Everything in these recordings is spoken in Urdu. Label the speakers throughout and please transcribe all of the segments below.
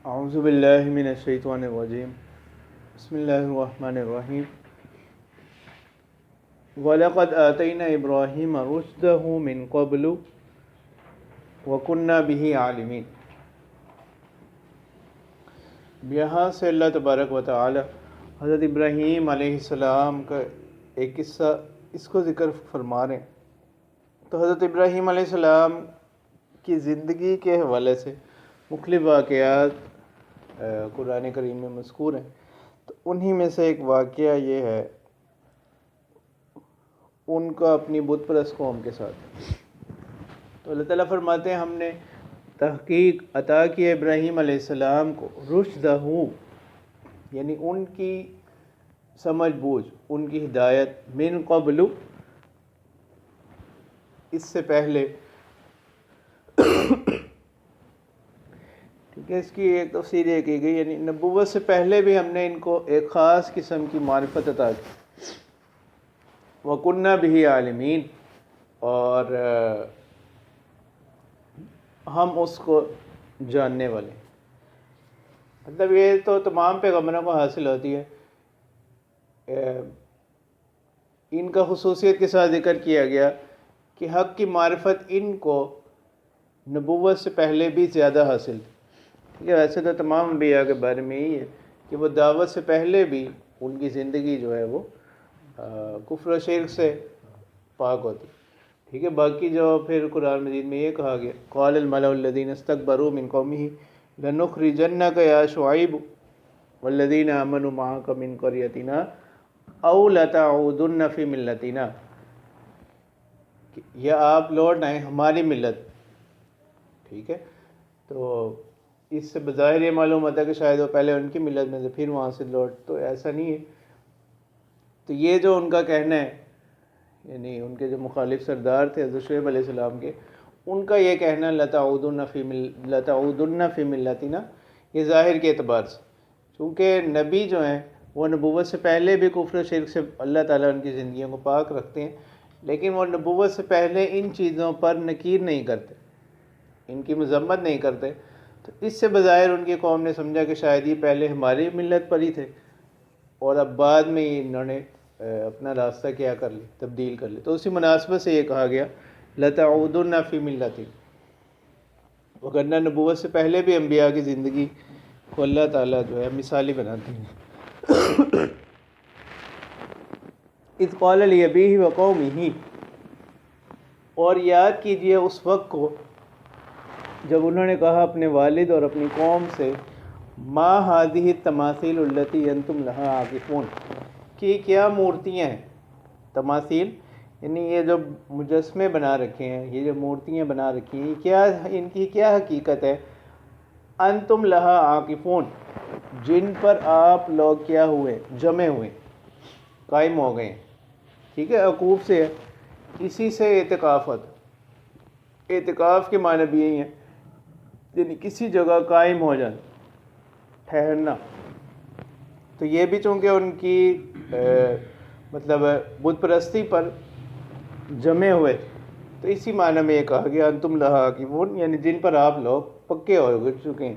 Speaker 1: اعوذ باللہ من الشیطان الرجیم بسم اللہ الرحمن الرحیم وَلَقَدْ آتَيْنَا إِبْرَاهِيمَ رُشْدَهُ مِنْ قَبْلُ وَكُنَّا بِهِ عَالِمِينَ۔ یہاں سے اللہ تبارک و تعالی حضرت ابراہیم علیہ السلام کا ایک قصہ اس کو ذکر فرما رہے ہیں۔ تو حضرت ابراہیم علیہ السلام کی زندگی کے حوالے سے مختلف واقعات قرآن کریم میں مذکور ہیں، تو انہی میں سے ایک واقعہ یہ ہے ان کا اپنی بت پرست قوم کے ساتھ۔ تو اللہ تعالیٰ فرماتے ہیں ہم نے تحقیق عطا کی ابراہیم علیہ السلام کو رشدہ، یعنی ان کی سمجھ بوجھ، ان کی ہدایت، من قبل، اس سے پہلے۔ ٹھیک ہے، اس کی ایک تفسیر یہ کی گئی، یعنی نبوت سے پہلے بھی ہم نے ان کو ایک خاص قسم کی معرفت عطا کی، وَكُنَّا بِهِ عَالِمِينَ، اور ہم اس کو جاننے والے۔ مطلب یہ تو تمام پیغمبروں کو حاصل ہوتی ہے۔ ان کا خصوصیت کے ساتھ ذکر کیا گیا کہ حق کی معرفت ان کو نبوت سے پہلے بھی زیادہ حاصل تھی۔ ٹھیک ہے، ویسے تو تمام انبیاء کے بارے میں یہی ہے کہ وہ دعوت سے پہلے بھی ان کی زندگی جو ہے وہ کفر و شرک سے پاک ہوتی۔ ٹھیک ہے، باقی جو پھر قرآن مجید میں یہ کہا گیا قال الملأ الذین استکبروا من قومہ لنخرجنک یا شعیب والذین آمنوا معک من قریتنا او لتعودن فی ملتنا، یا آپ لوٹ آئیں ہماری ملت۔ ٹھیک ہے، تو اس سے بظاہر یہ معلوم ہوتا ہے کہ شاید وہ پہلے ان کی ملت میں سے پھر وہاں سے لوٹ، تو ایسا نہیں ہے۔ تو یہ جو ان کا کہنا ہے، یعنی ان کے جو مخالف سردار تھے حضرت شعیب علیہ السلام کے، ان کا یہ کہنا لتعودن فی ملتنا، یہ ظاہر کے اعتبار سے، چونکہ نبی جو ہیں وہ نبوت سے پہلے بھی کفر و شرک سے اللہ تعالیٰ ان کی زندگیوں کو پاک رکھتے ہیں، لیکن وہ نبوت سے پہلے ان چیزوں پر نکیر نہیں کرتے، ان کی مذمت نہیں کرتے۔ تو اس سے بظاہر ان کی قوم نے سمجھا کہ شاید یہ پہلے ہماری ملت پر ہی تھے اور اب بعد میں انہوں نے اپنا راستہ کیا کر لی، تبدیل کر لی۔ تو اسی مناسبت سے یہ کہا گیا لَتَعُودُنَّ فِي مِلَّتِي، وگرنہ نبوت سے پہلے بھی انبیاء کی زندگی کو اللہ تعالیٰ جو ہے مثالی بناتے ہیں۔ اِذْ قَالَ لِأَبِيهِ وَقَوْمِهِ، اور یاد کیجئے اس وقت کو جب انہوں نے کہا اپنے والد اور اپنی قوم سے مَا هَذِهِ التَّمَاثِيلُ الَّتِي أَنْتُمْ لَهَا عَاكِفُونَ، کہ کیا مورتیاں ہیں، تماثیل یعنی یہ جو مجسمے بنا رکھے ہیں، یہ جو مورتیاں بنا رکھی ہیں، کیا ان کی کیا حقیقت ہے، انتم لہا عاکفون، جن پر آپ لوگ کیا ہوئے، جمے ہوئے، قائم ہو گئے ہیں۔ ٹھیک ہے، عقوف سے ہے، اسی سے اعتکاف ہوتا، اعتکاف کے معنی بھی یہی ہیں، یعنی کسی جگہ قائم ہو جانا، ٹھہرنا۔ تو یہ بھی چونکہ ان کی مطلب بت پرستی پر جمے ہوئے تھے، تو اسی معنی میں یہ کہا گیا انتم لہا عاکفون، یعنی جن پر آپ لوگ پکے ہو چکے ہیں۔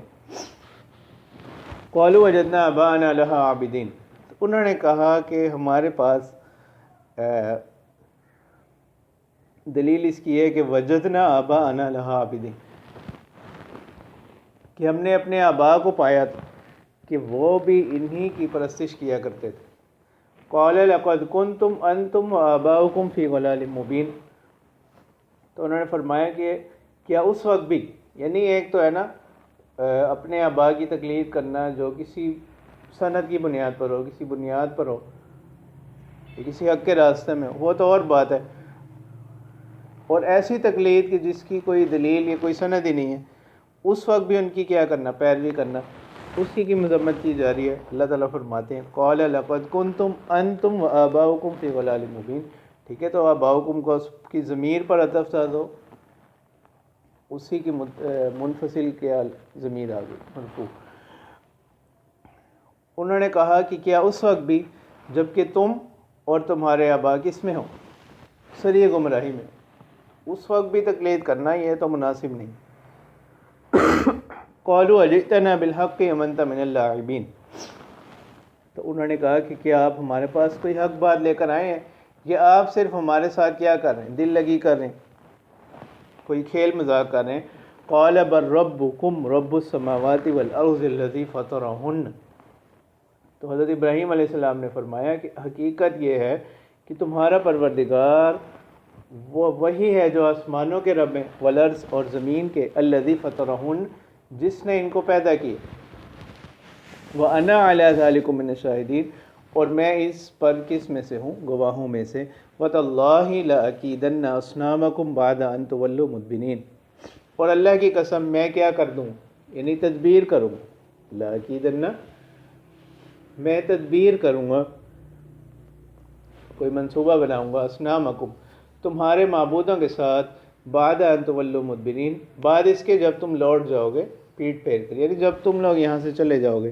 Speaker 1: قالوا وجدنا آباءنا لہا عابدین، انہوں نے کہا کہ ہمارے پاس دلیل اس کی ہے کہ وجدنا آباءنا لہا عابدین، کہ ہم نے اپنے آباء کو پایا تھا کہ وہ بھی انہی کی پرستش کیا کرتے تھے۔ قال لقد کنتم انتم وآباؤکم فی ضلال مبین، تو انہوں نے فرمایا کہ کیا اس وقت بھی، یعنی ایک تو ہے نا اپنے آباء کی تقلید کرنا جو کسی سند کی بنیاد پر ہو، کسی بنیاد پر ہو، کسی حق کے راستے میں، وہ تو اور بات ہے، اور ایسی تقلید کہ جس کی کوئی دلیل یا کوئی سند ہی نہیں ہے، اس وقت بھی ان کی کیا کرنا، پیروی کرنا، اس کی مذمت کی جا رہی ہے۔ اللہ تعالیٰ فرماتے ہیں قال لقد کنتم انتم وآباؤکم فی ضلال مبین۔ ٹھیک ہے، تو آباؤکم کو اس کی ضمیر پر عطف تھا، تو اسی کی منفصل کیا ضمیر آ گئی، مرفوع۔ انہوں نے کہا کہ کیا اس وقت بھی جب کہ تم اور تمہارے آباء کس میں ہو، سری گمراہی میں، اس وقت بھی تقلید کرنا یہ تو مناسب نہیں۔ قالوا اجئتنا بالحق ام انت من اللاعبین، تو انہوں نے کہا کہ کیا آپ ہمارے پاس کوئی حق بات لے کر آئے ہیں یا آپ صرف ہمارے ساتھ کیا کر رہے ہیں، دل لگی کر رہے ہیں، کوئی کھیل مذاق کر رہے ہیں۔ قال بل ربکم رب السماوات والارض الذی فطرہن، تو حضرت ابراہیم علیہ السلام نے فرمایا کہ حقیقت یہ ہے کہ تمہارا پروردگار وہ وہی ہے جو آسمانوں کے رب ہیں، والارض اور زمین کے، الذی فطرہن جس نے ان کو پیدا کیا، وَأَنَا عَلَىٰ ذَلِكُم مِّنَ الشَّاهِدِينَ اور میں اس پر کس میں سے ہوں، گواہوں میں سے، وَتَاللَّهِ لَأَكِيدَنَّ أَصْنَامَكُمْ بَعْدَ أَن تُوَلُّوا مُدْبِرِينَ، اور اللہ کی قسم میں کیا کر دوں، یعنی تدبیر کروں گا، لَأَكِيدَنَّ میں تدبیر کروں گا، کوئی منصوبہ بناؤں گا، أَصْنَامَكُمْ تمہارے معبودوں کے ساتھ، بعد ان تولوا مدبرین بعد اس کے جب تم لوٹ جاؤ گے پیٹ پھیر کر، یعنی جب تم لوگ یہاں سے چلے جاؤ گے۔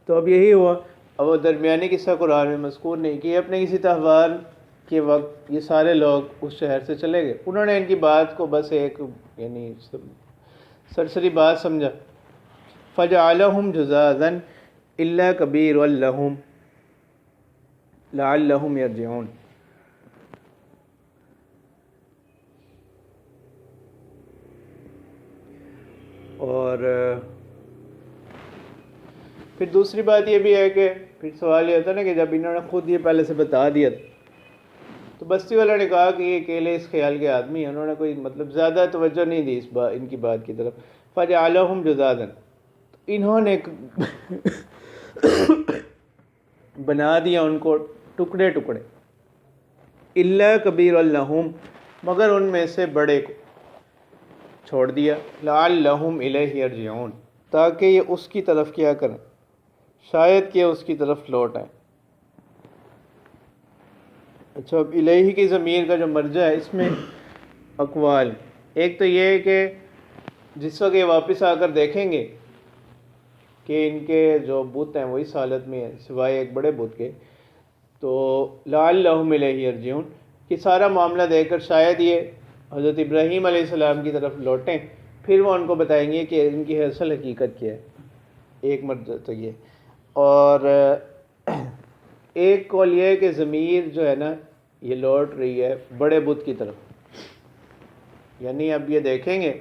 Speaker 1: تو اب یہی ہوا، اب وہ درمیانی قصہ قرآن میں مذکور نہیں کہ اپنے کسی تہوار کے وقت یہ سارے لوگ اس شہر سے چلے گئے، انہوں نے ان کی بات کو بس ایک یعنی سرسری بات سمجھا، فجعلہم جزازا الا کبیر لہم لعلہم یرجعون، اور پھر دوسری بات یہ بھی ہے کہ پھر سوال یہ ہوتا ہے نا کہ جب انہوں نے خود یہ پہلے سے بتا دیا تو بستی والوں نے کہا کہ یہ اکیلے اس خیال کے آدمی ہیں، انہوں نے کوئی مطلب زیادہ توجہ نہیں دی ان کی بات کی طرف، فجعلہم جزازا انہوں نے بنا دیا ان کو ٹکڑے ٹکڑے، الا کبیر لہم مگر ان میں سے بڑے کو چھوڑ دیا، لعلہم الیہ یرجعون تاکہ یہ اس کی طرف کیا کریں، شاید کہ اس کی طرف لوٹ آئیں۔ اچھا، اب الہی کی ضمیر کا جو مرجع ہے اس میں اقوال، ایک تو یہ ہے کہ جس وقت یہ واپس آ کر دیکھیں گے کہ ان کے جو بت ہیں وہ اس حالت میں ہیں سوائے ایک بڑے بت کے، تو لعلہم الیہ یرجعون کہ سارا معاملہ دیکھ کر شاید یہ حضرت ابراہیم علیہ السلام کی طرف لوٹیں، پھر وہ ان کو بتائیں گے کہ ان کی اصل حقیقت کیا ہے، ایک مرجع تو یہ، اور ایک قول یہ ہے کہ ضمیر جو ہے نا یہ لوٹ رہی ہے بڑے بت کی طرف، یعنی اب یہ دیکھیں گے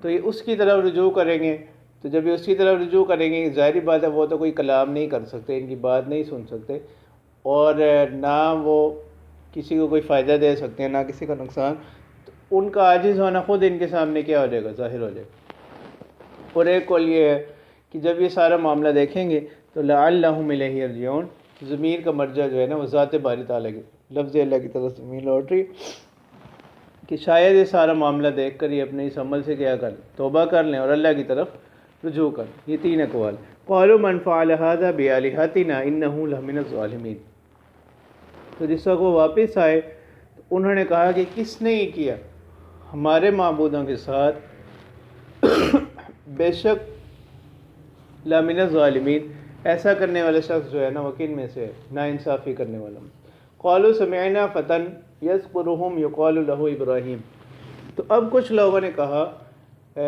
Speaker 1: تو یہ اس کی طرف رجوع کریں گے، تو جب یہ اس کی طرف رجوع کریں گے ظاہری بات ہے وہ تو کوئی کلام نہیں کر سکتے، ان کی بات نہیں سن سکتے، اور نہ وہ کسی کو کوئی فائدہ دے سکتے ہیں نہ کسی کا نقصان، تو ان کا عاجز ہونا خود ان کے سامنے کیا ہو جائے گا، ظاہر ہو جائے گا۔ اور ایک قول یہ ہے کہ جب یہ سارا معاملہ دیکھیں گے تو لعلہم الیہ یرجعون ضمیر کا مرجع جو ہے نا وہ ذات باری تعالیٰ کی لفظ اللہ کی طرف ضمیر لوٹ رہی کہ شاید یہ سارا معاملہ دیکھ کر یہ اپنے اس عمل سے کیا کر توبہ کر لیں اور اللہ کی طرف رجوع کر۔ یہ تین اقوال، قالوا من فعل هذا بآلهتنا انه لمن الظالمین، تو جس وقت وہ واپس آئے تو انہوں نے کہا کہ کس نے یہ کیا ہمارے معبودوں کے ساتھ، بے شک لمن الظالمین ایسا کرنے والا شخص جو ہے نا وہ کن میں سے ناانصافی کرنے والا۔ قالوا سمعنا فتى یذکرہم یقال لہ ابراہیم، تو اب کچھ لوگوں نے کہا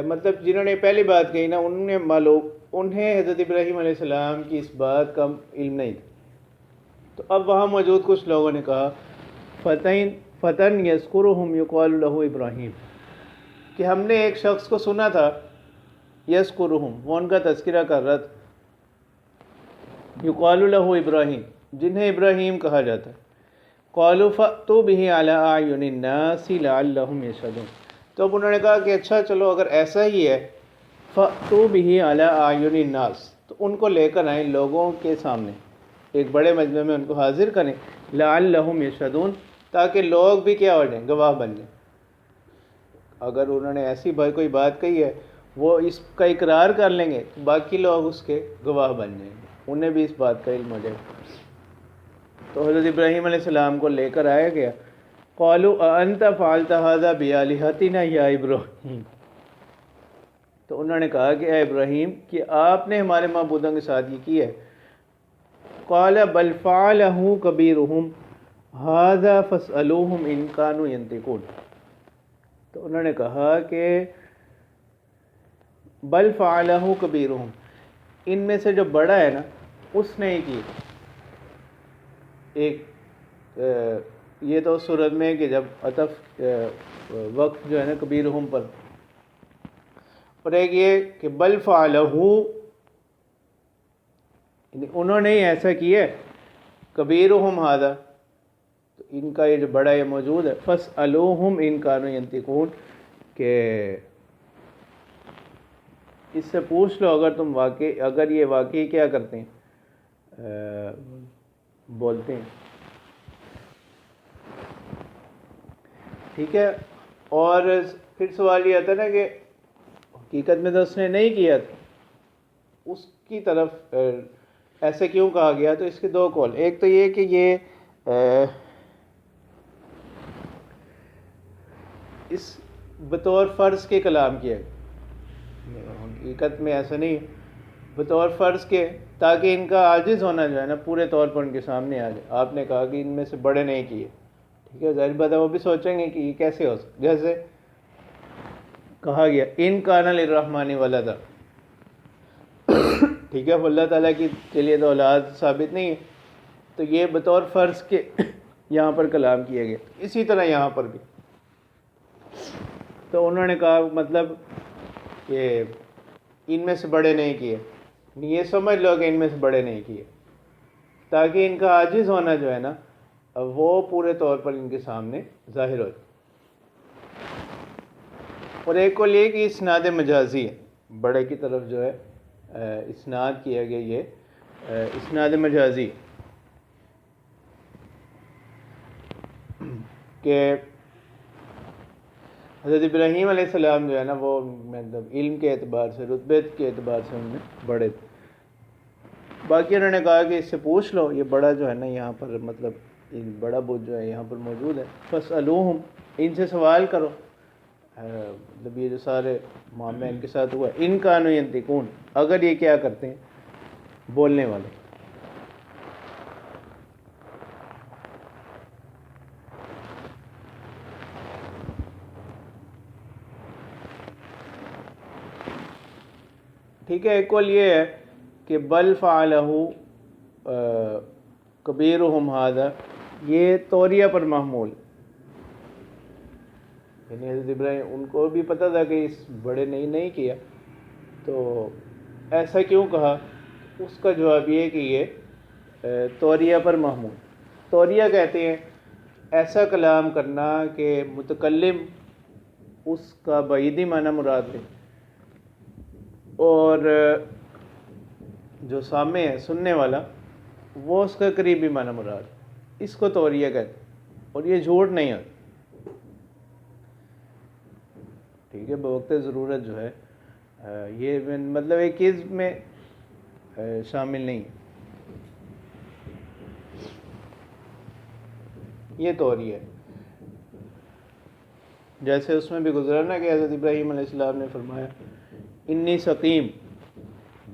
Speaker 1: مطلب جنہوں نے پہلی بات کہی نا انہیں حضرت ابراہیم علیہ السلام کی اس بات کا علم نہیں تھا، تو اب وہاں موجود کچھ لوگوں نے کہا فتى یذکرہم یقال لہ ابراہیم کہ ہم نے ایک شخص کو سنا تھا، یذکرہم وہ ان کا تذکرہ کر رہا تھا، یقال لہ ابراہیم جنہیں ابراہیم کہا جاتا ہے، قالوا فأتوا به على اعین الناس لعلهم یشهدون، تو اب انہوں نے کہا کہ اچھا چلو اگر ایسا ہی ہے فأتوا به على اعین الناس تو ان کو لے کر آئیں لوگوں کے سامنے، ایک بڑے مجمع میں ان کو حاضر کریں، لعلهم یشهدون تاکہ لوگ بھی کیا ہو جائیں، گواہ بن جائیں، اگر انہوں نے ایسی کوئی بات کہی ہے وہ اس کا اقرار کر لیں گے تو باقی لوگ اس کے گواہ بن جائیں گے، انہیں بھی اس بات کا علم ہو جائے گا۔ تو حضرت ابراہیم علیہ السلام کو لے کر آیا گیا، قالوا اانت فعلت هذا بآلهتنا یا ابراہیم، تو انہوں نے کہا کہ اے ابراہیم کہ آپ نے ہمارے معبودوں کے ساتھ یہ کیا ہے، قال بل فعله كبيرهم هذا فاسألوهم ان كانوا ينطقون، تو انہوں نے کہا کہ بل فعلہ کبیرہم، ان میں سے جو بڑا ہے نا اس نے ہی کی۔ ایک یہ تو صورت میں کہ جب عطف وقت جو ہے نا کبیرہم پر، اور ایک یہ کہ بل فعلہ، یعنی انہوں نے ہی ایسا کیا، کبیرہم ھذا، تو ان کا یہ جو بڑا یہ موجود ہے، فاسألوہم ان کانوا ینطقون، کہ اس سے پوچھ لو اگر یہ واقعی کیا کرتے ہیں، بولتے ہیں۔ ٹھیک ہے، اور پھر سوال یہ آتا ہے نا کہ حقیقت میں تو اس نے نہیں کیا تھا، اس کی طرف ایسے کیوں کہا گیا؟ تو اس کے دو قول، ایک تو یہ کہ یہ اس بطور فرض کے کلام کیا گیا، حقیقت میں ایسا نہیں ہے، بطور فرض کے، تاکہ ان کا عاجز ہونا جو ہے نا پورے طور پر ان کے سامنے آ جائے۔ آپ نے کہا کہ ان میں سے بڑے نہیں کیے، ٹھیک ہے، ظاہر بات ہے وہ بھی سوچیں گے کہ یہ کیسے ہو سکتا، جیسے کہا گیا ان کان للرحمن ولدا، ٹھیک ہے، اللہ تعالیٰ کے لیے تو اولاد ثابت نہیں ہے، تو یہ بطور فرض کے یہاں پر کلام کیا گیا۔ اسی طرح یہاں پر بھی تو انہوں نے کہا مطلب کہ ان میں سے بڑے نہیں کیے، یہ سمجھ لو کہ ان میں سے بڑے نہیں کیے، تاکہ ان کا عاجز ہونا جو ہے نا وہ پورے طور پر ان کے سامنے ظاہر ہو جائے۔ اور ایک کو یہ کہ اسناد مجازی ہے، بڑے کی طرف جو ہے اسناد کیا گیا، یہ اسناد مجازی کہ حضرت ابراہیم علیہ السلام جو ہے نا وہ مطلب علم کے اعتبار سے، رتبے کے اعتبار سے ان میں بڑے تھے۔ باقی انہوں نے کہا کہ اس سے پوچھ لو، یہ بڑا جو ہے نا یہاں پر مطلب بڑا بت جو ہے یہاں پر موجود ہے، فاسألوہم، ان سے سوال کرو، مطلب یہ جو سارے معاملہ ان کے ساتھ ہوا، ان کانوا ینطقون، اگر یہ کیا کرتے ہیں، بولنے والے۔ ٹھیک ہے، ایک قول یہ ہے کہ بل فعلہ کبیرہم ھذا، یہ توریہ پر محمول، یعنی حضرت ابراہیم ان کو بھی پتہ تھا کہ اس بڑے نے نہیں کیا، تو ایسا کیوں کہا؟ اس کا جواب یہ کہ یہ توریہ پر محمول، توریہ کہتے ہیں ایسا کلام کرنا کہ متکلم اس کا بعیدی معنی مراد لے، اور جو سامع ہے سننے والا وہ اس کا قریبی معنی مراد، اس کو توریہ کہتے ہیں، اور یہ جھوٹ نہیں ہوتا، ٹھیک ہے، بوقت ضرورت جو ہے یہ مطلب ایک چیز میں شامل نہیں ہے، یہ توریہ ہے۔ جیسے اس میں بھی گزرا نا کہ حضرت ابراہیم علیہ السلام نے فرمایا انی سقیم،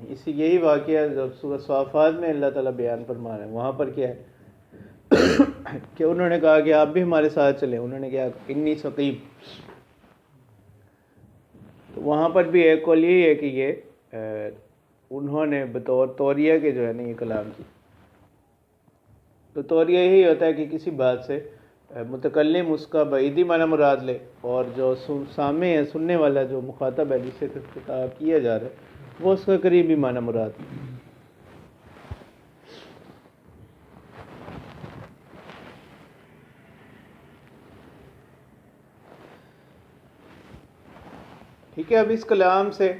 Speaker 1: اسی یہی واقعہ جب سورہ صافات میں اللہ تعالیٰ بیان فرما رہے ہیں، وہاں پر کیا ہے کہ انہوں نے کہا کہ آپ بھی ہمارے ساتھ چلیں، انہوں نے کیا انی سقیم، تو وہاں پر بھی ایک قول یہی ہے کہ یہ انہوں نے بطور توریہ کے جو ہے نا یہ کلام کی، تو توریہ یہی ہوتا ہے کہ کسی بات سے متکلم اس کا بعیدی معنی مراد لے، اور جو سامع ہے سننے والا جو مخاطب ہے جس سے خطاب کیا جا رہا ہے وہ اس کا قریبی معنی مراد لے۔ ٹھیک ہے، اب اس کلام سے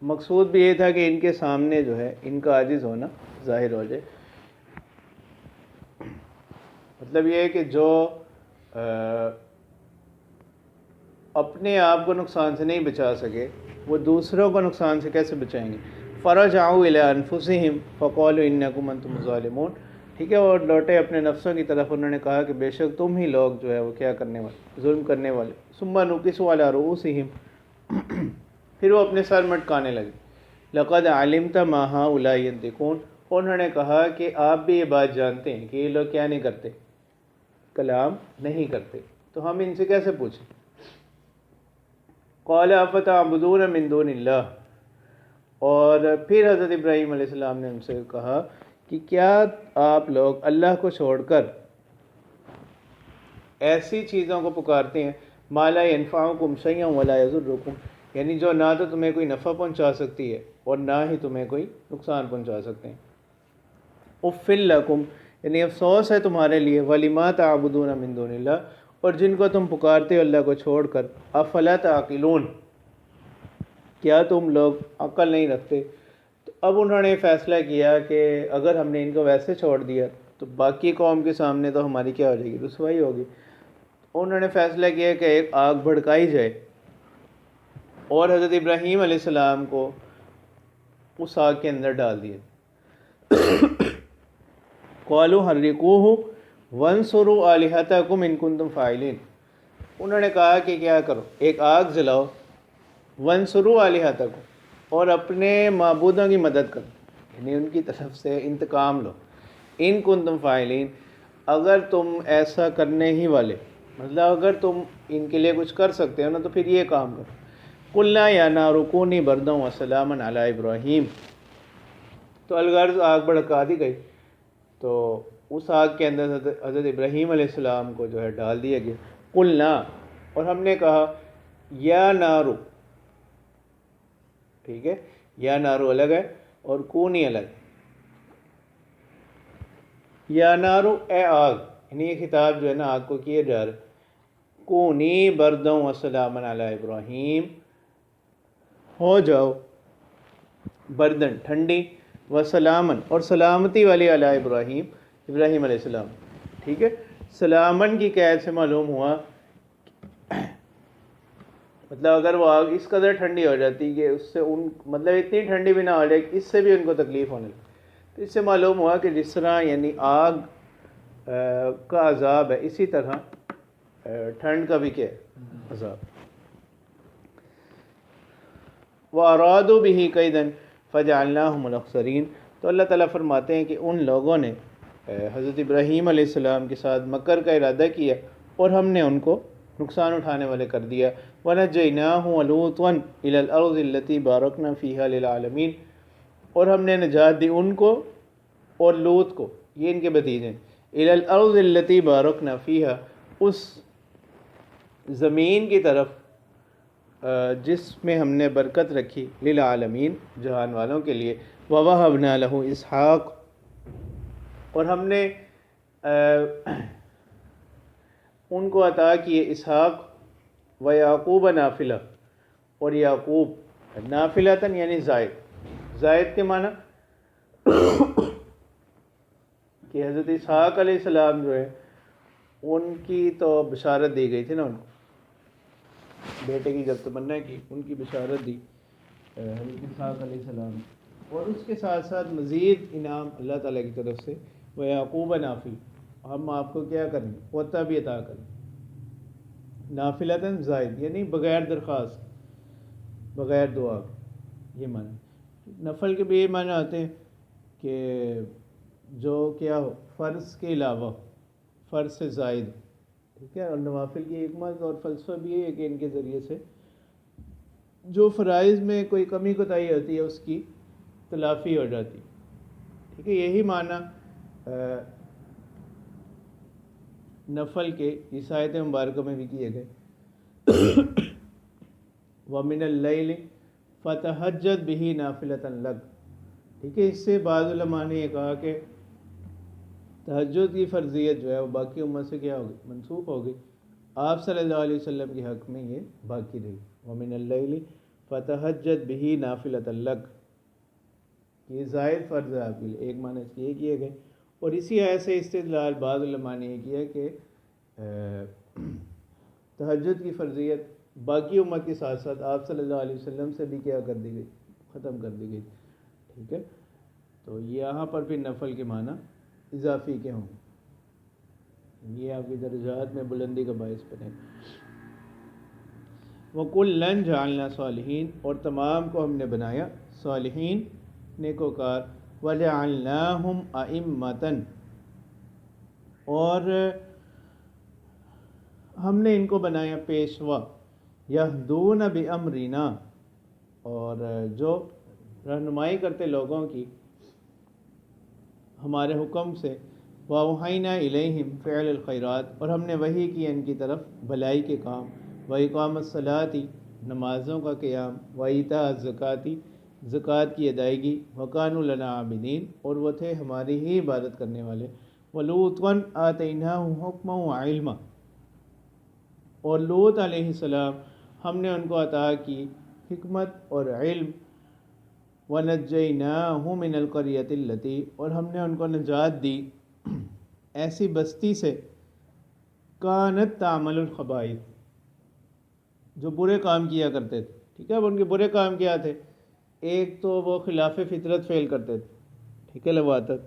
Speaker 1: مقصود بھی یہ تھا کہ ان کے سامنے جو ہے ان کا عاجز ہونا ظاہر ہو جائے، مطلب یہ ہے کہ جو اپنے آپ کو نقصان سے نہیں بچا سکے وہ دوسروں کو نقصان سے کیسے بچائیں گے؟ فرجعوا الی انفسہم فقالوا انکم انتم الظالمون، ٹھیک ہے، اور لوٹے اپنے نفسوں کی طرف، انہوں نے کہا کہ بے شک تم ہی لوگ جو ہے وہ کیا کرنے والے، ظلم کرنے والے، ثم نکسوا علی رؤوسہم، پھر وہ اپنے سر مٹکانے لگے، لقد علمت ما ہؤلاء ینطقون، انہوں نے کہا کہ آپ بھی یہ بات جانتے ہیں کہ یہ لوگ کیا نہیں کرتے، کلام نہیں کرتے، تو ہم ان سے کیسے پوچھیں؟ قال افتعبدون من دون اللہ، اور پھر حضرت ابراہیم علیہ السلام نے ان سے کہا کہ کیا آپ لوگ اللہ کو چھوڑ کر ایسی چیزوں کو پکارتے ہیں ما لا ینفعکم شیئا ولا یضرکم، یعنی جو نہ تو تمہیں کوئی نفع پہنچا سکتی ہے اور نہ ہی تمہیں کوئی نقصان پہنچا سکتے ہیں. اف لکم، یعنی افسوس ہے تمہارے لیے، ولما تعبدون من دون اللہ، اور جن کو تم پکارتے ہو اللہ کو چھوڑ کر، افلا تعقلون، کیا تم لوگ عقل نہیں رکھتے. تو اب انہوں نے فیصلہ کیا کہ اگر ہم نے ان کو ویسے چھوڑ دیا تو باقی قوم کے سامنے تو ہماری کیا ہو جائے گی، رسوائی ہوگی. انہوں نے فیصلہ کیا کہ ایک آگ بھڑکائی جائے اور حضرت ابراہیم علیہ السلام کو اس آگ کے اندر ڈال دیا. قالوا حرقوہ وانصروا آلہتکم ان کنتم فاعلین، انہوں نے کہا کہ کیا کرو، ایک آگ جلاؤ، وانصروا آلہتکم، اور اپنے معبودوں کی مدد کرو، یعنی ان کی طرف سے انتقام لو، ان کنتم فاعلین، اگر تم ایسا کرنے ہی والے، مطلب اگر تم ان کے لیے کچھ کر سکتے ہو نا تو پھر یہ کام کرو. قلنا یا نار کونی بردا وسلاما علی ابراہیم، تو الغرض آگ بھڑکا دی گئی، تو اس آگ کے اندر حضرت ابراہیم علیہ السلام کو جو ہے ڈال دیا گیا. قلنا، اور ہم نے کہا یا نارو، ٹھیک ہے، یا نارو الگ ہے اور کونی الگ ہے. یا نارو اے آگ، یعنی یہ خطاب جو ہے نا آگ کو کیا جا رہا ہے. کونی بردوں وسلاما علی ابراہیم، ہو جاؤ بردن ٹھنڈی، وسلامن اور سلامتی والی علی ابراہیم، ابراہیم علیہ السلام. ٹھیک ہے، سلامن کی قید سے معلوم ہوا، مطلب اگر وہ آگ اس قدر ٹھنڈی ہو جاتی کہ اس سے ان، مطلب اتنی ٹھنڈی بھی نہ ہو جائے کہ اس سے بھی ان کو تکلیف ہونے لگی، تو اس سے معلوم ہوا کہ جس طرح یعنی آگ کا عذاب ہے، اسی طرح ٹھنڈ کا بھی کیا ہے، عذاب. وَأَرَادُوا بِهِ كَيْدًا فَجَعَلْنَاهُمُ الْأَخْسَرِينَ، تو اللہ تعالیٰ فرماتے ہیں کہ ان لوگوں نے حضرت ابراہیم علیہ السلام کے ساتھ مکر کا ارادہ کیا اور ہم نے ان کو نقصان اٹھانے والے کر دیا. وَنَجَّيْنَاهُ وَلُوطًا إِلَى الْأَرْضِ الَّتِي بَارَكْنَا فِيهَا لِلْعَالَمِينَ، اور ہم نے نجات دی ان کو اور لوط کو، یہ ان کے بھتیجے ہیں، إِلَى الْأَرْضِ الَّتِي بَارَكْنَا فِيهَا، اس زمین کی طرف جس میں ہم نے برکت رکھی، للعالمین، جہان والوں کے لیے. وَوَهَبْنَا لَهُ اسحاق، اور ہم نے ان کو عطا کیے اسحاق، و یعقوب نافلہ، اور یعقوب نافلتاً یعنی زائد. زائد کے معنی کہ حضرت اسحاق علیہ السلام جو ہے ان کی تو بشارت دی گئی تھی نا، ان کو بیٹے کی جب تمنا کی، ان کی بشارت دی حضرت اسحاق علیہ السلام، اور اس کے ساتھ ساتھ مزید انعام اللہ تعالیٰ کی طرف سے. وہ یعقوب نافل، ہم آپ کو کیا کریں، پوتا بھی عطا کریں. نافلتاً زائد یعنی بغیر درخواست، بغیر دعا، یہ معنی. نفل کے بھی یہ معنی آتے ہیں کہ جو کیا ہو فرض کے علاوہ، فرض سے زائد، ٹھیک ہے. اور نوافل کی حکمت اور فلسفہ بھی یہ ہے کہ ان کے ذریعے سے جو فرائض میں کوئی کمی کوتاہی ہوتی ہے اس کی تلافی ہو جاتی، ٹھیک ہے. یہی معنی نفل کے اس آیت مبارکہ میں بھی کیے گئے. وَمِنَ اللَّيْلِ فَتَہَجَّدْ بِهِ نَافِلَةً لَكَ، ٹھیک ہے. اس سے بعض علماء نے یہ کہا کہ تہجد کی فرضیت جو ہے وہ باقی امت سے کیا ہوگی، منسوخ ہوگی، آپ صلی اللہ علیہ وسلم کے حق میں یہ باقی رہی. وَمِنَ اللَّيْلِ فَتَہَجَّدْ بِهِ نَافِلَةً لَكَ، یہ زائد فرض ہے آپ کے لیے، ایک معنی اس کے یہ کیے گئے. اور اسی آیت سے استدلال بعض علماء نے یہ کیا کہ تہجد کی فرضیت باقی امت کے ساتھ ساتھ آپ صلی اللہ علیہ وسلم سے بھی کیا کر دی گئی، ختم کر دی گئی، ٹھیک ہے. تو یہاں پر بھی نفل کے معنی اضافی کے ہوں، یہ آپ کی درجات میں بلندی کا باعث بنے. وَكُلًّا جَعَلْنَا صَالِحِينَ، اور تمام کو ہم نے بنایا صالحین، نیکوکار. وَجَعَلْنَاهُمْ أَئِمَّةً، اور ہم نے ان کو بنایا پیشوا، یہدون بامرنا، اور جو رہنمائی کرتے لوگوں کی ہمارے حکم سے، وَأَوْحَيْنَا إِلَيْهِمْ فِعْلَ الْخَيْرَاتِ، اور ہم نے وحی کی ان کی طرف بھلائی کے کام، وَإِقَامَ الصَّلَاةِ، نمازوں کا قیام، وَإِيتَاءَ الزَّكَاةِ، زکوٰۃ کی ادائیگی، وَكَانُوا لَنَا عَابِدِينَ، اور وہ تھے ہماری ہی عبادت کرنے والے، وَلُوطًا آتَيْنَاهُ حُكْمًا وَعِلْمًا، اور لوط علیہ السلام ہم نے ان کو عطا کی حکمت اور علم، وَنَجَّيْنَاهُ مِنَ الْقَرْيَةِ الَّتِي، اور ہم نے ان کو نجات دی ایسی بستی سے، كَانَتْ تَعْمَلُ الْخَبَائِثَ، جو برے کام کیا کرتے تھے. ٹھیک ہے، اب ان کے برے کام کیا تھے؟ ایک تو وہ خلاف فطرت فعل کرتے تھے، ٹھیک ہے، لواطت.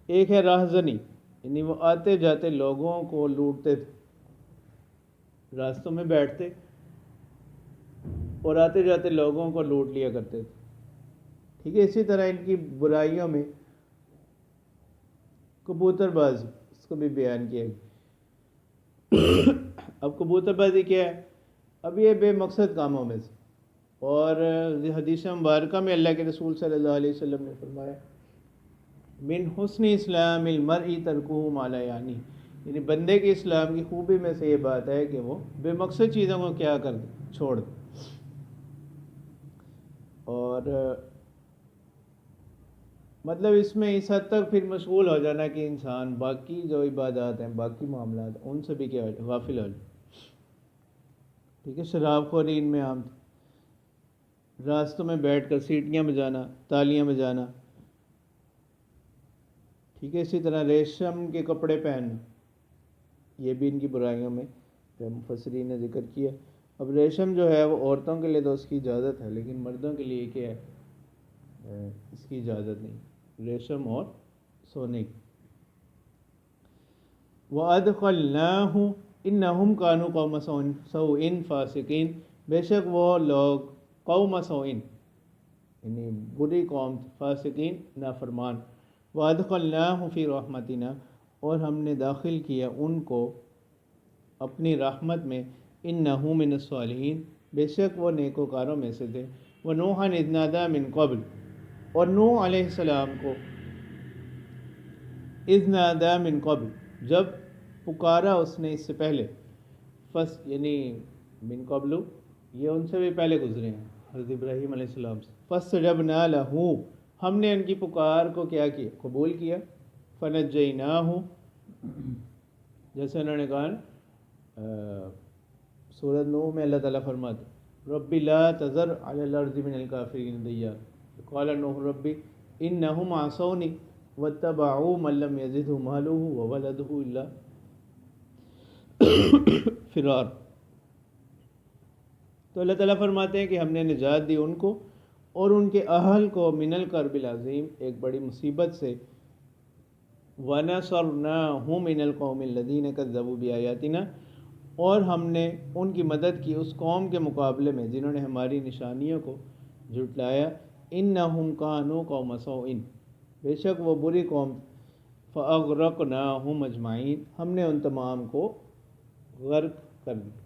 Speaker 1: ایک ہے راہزنی، یعنی وہ آتے جاتے لوگوں کو لوٹتے تھے، راستوں میں بیٹھتے اور آتے جاتے لوگوں کو لوٹ لیا کرتے تھے. ٹھیک ہے، اسی طرح ان کی برائیوں میں کبوتر بازی، اس کو بھی بیان کیا گیا. اب کبوتر بازی کیا ہے؟ اب یہ بے مقصد کاموں میں سے، اور حدیث مبارکہ میں اللہ کے رسول صلی اللہ علیہ وسلم نے فرمایا من حسن اسلام المرء ترکہ ما لا یعنی، یعنی بندے کے اسلام کی خوبی میں سے یہ بات ہے کہ وہ بے مقصد چیزوں کو کیا کر دے، چھوڑ دے. اور مطلب اس میں اس حد تک پھر مشغول ہو جانا کہ انسان باقی جو عبادات ہیں، باقی معاملات ان سے بھی کیا ہو جائے، غافل ہو جائے. ٹھیک ہے، شراب خوری ان میں عام تھی، راستوں میں بیٹھ کر سیٹیاں بجانا، تالیاں بجانا. ٹھیک ہے، اسی طرح ریشم کے کپڑے پہننا، یہ بھی ان کی برائیوں میں مفسرین نے ذکر کیا. اب ریشم جو ہے وہ عورتوں کے لیے تو اس کی اجازت ہے، لیکن مردوں کے لیے کیا ہے، اس کی اجازت نہیں، ریشم اور سونے کی. وَأَدْخَلْنَاهُ إِنَّهُمْ كَانُوا قَوْمَ سَوْءٍ فَاسِقِينَ، بے شک وہ لوگ قوم سوئن، یعنی بری قوم، فاسقین، نافرمان. وَأَدْخَلْنَاهُ فِي رَحْمَتِنَا، اور ہم نے داخل کیا ان کو اپنی رحمت میں. إِنَّهُ مِنَ الصَّالِحِينَ، بے شک وہ نیکوکاروں میں سے تھے. وَنُوحًا إِذْ نَادَىٰ مِن قَبْلُ، اور نوح علیہ السلام کو اذ نادیٰ من قبل، جب پکارا اس نے اس سے پہلے. یعنی من قبل یہ ان سے بھی پہلے گزرے ہیں، حضرت ابراہیم علیہ السلام سے. فاستجبنا له، ہم نے ان کی پکار کو کیا کیا، قبول کیا. فنجیناہ، جیسے انہوں نے کہا سورۃ نوح میں اللہ تعالیٰ فرماتے رب لا تذر علی الارض من الکافرین دیارا، قال نوح رب انہم عصونی واتبعوا من لم یزدہ مالہ وولدہ الا فرار. تو اللہ تعالیٰ فرماتے ہیں کہ ہم نے نجات دی ان کو اور ان کے اہل کو من الکرب العظیم، ایک بڑی مصیبت سے. وَنَصَرْنَاهُ مِنَ الْقَوْمِ الَّذِينَ كَذَّبُوا بِآيَاتِنَا، اور ہم نے ان کی مدد کی اس قوم کے مقابلے میں جنہوں نے ہماری نشانیوں کو جھٹلایا. إِنَّهُمْ كَانُوا قَوْمَ سَوْءٍ، بے شک وہ بری قوم. فَأَغْرَقْنَاهُمْ أَجْمَعِينَ، ہم نے ان تمام کو غرق کر دیا.